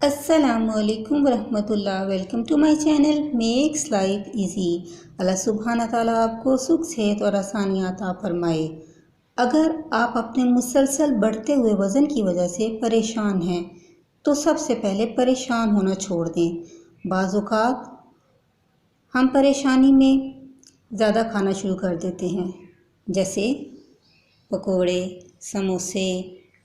अस्सलामुअलैकुम वरहमतुल्लाह। Welcome to my channel makes life easy. Allah सुब्हाना ताला आपको सुख सेहत और आसानियाँ अता फरमाए। अगर आप अपने मुसलसल बढ़ते हुए वज़न की वजह से परेशान हैं तो सबसे पहले परेशान होना छोड़ दें। बाज़ औक़ात हम परेशानी में ज़्यादा खाना शुरू कर देते हैं, जैसे पकोड़े, समोसे,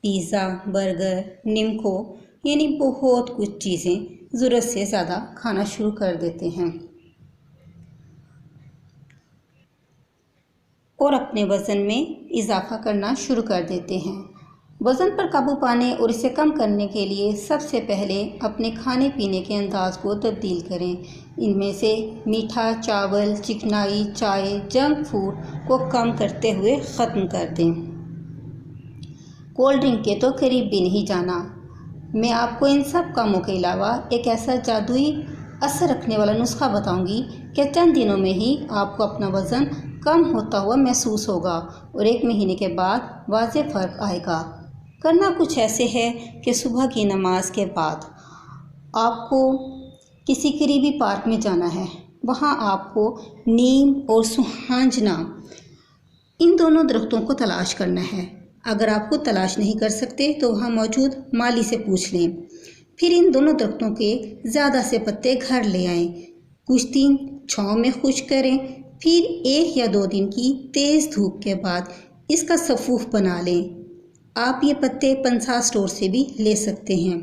पिज़्ज़ा, बर्गर, निम्को, यानी बहुत कुछ चीज़ें ज़रूरत से ज़्यादा खाना शुरू कर देते हैं और अपने वज़न में इजाफ़ा करना शुरू कर देते हैं। वज़न पर काबू पाने और इसे कम करने के लिए सबसे पहले अपने खाने पीने के अंदाज़ को तब्दील करें। इनमें से मीठा, चावल, चिकनाई, चाय, जंक फूड को कम करते हुए ख़त्म कर दें। कोल्ड ड्रिंक के तो करीब भी नहीं जाना। मैं आपको इन सब कामों के अलावा एक ऐसा जादुई असर रखने वाला नुस्खा बताऊंगी कि चंद दिनों में ही आपको अपना वज़न कम होता हुआ महसूस होगा और 1 महीने के बाद वाज़ेह फ़र्क आएगा। करना कुछ ऐसे है कि सुबह की नमाज के बाद आपको किसी करीबी पार्क में जाना है। वहाँ आपको नीम और सुहांजना, इन दोनों दरख्तों को तलाश करना है। अगर आपको तलाश नहीं कर सकते तो वहाँ मौजूद माली से पूछ लें। फिर इन दोनों दरख्तों के ज़्यादा से पत्ते घर ले आएं। कुछ दिन छाँव में खुश्क करें। फिर 1 या 2 दिन की तेज़ धूप के बाद इसका सफ़ूफ बना लें। आप ये पत्ते पंसार स्टोर से भी ले सकते हैं।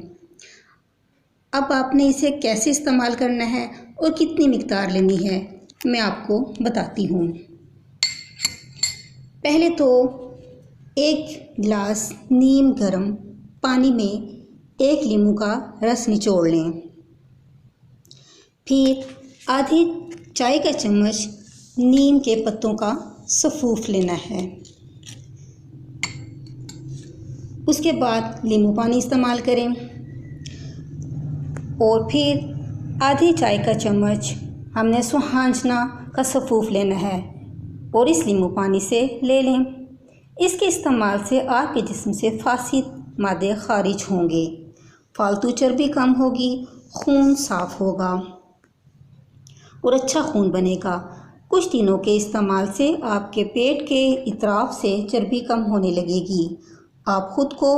अब आपने इसे कैसे इस्तेमाल करना है और कितनी मिकदार लेनी है, मैं आपको बताती हूँ। पहले तो 1 गिलास नीम गर्म पानी में 1 लीमू का रस निचोड़ लें। फिर आधी चाय का चम्मच नीम के पत्तों का सफ़ूफ लेना है। उसके बाद नींबू पानी इस्तेमाल करें और फिर आधी चाय का चम्मच हमने सुहांजना का सफ़ूफ लेना है और इस नींबू पानी से ले लें। इसके इस्तेमाल से आपके जिस्म से फासिद मादे खारिज होंगे, फालतू चर्बी कम होगी, खून साफ़ होगा और अच्छा खून बनेगा। कुछ दिनों के इस्तेमाल से आपके पेट के इतराफ़ से चर्बी कम होने लगेगी। आप ख़ुद को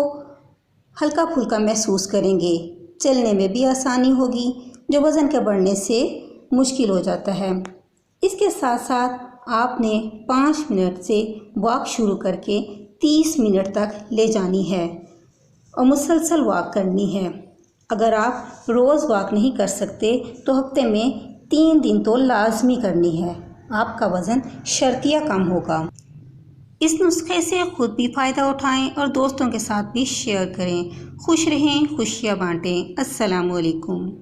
हल्का फुल्का महसूस करेंगे, चलने में भी आसानी होगी, जो वज़न के बढ़ने से मुश्किल हो जाता है। इसके साथ साथ आपने 5 मिनट से वॉक शुरू करके 30 मिनट तक ले जानी है और मुसलसल वॉक करनी है। अगर आप रोज़ वॉक नहीं कर सकते तो हफ्ते में 3 दिन तो लाजमी करनी है। आपका वज़न शर्तिया कम होगा। इस नुस्खे से खुद भी फ़ायदा उठाएं और दोस्तों के साथ भी शेयर करें। खुश रहें, खुशियाँ बांटें। अस्सलामु अलैकुम।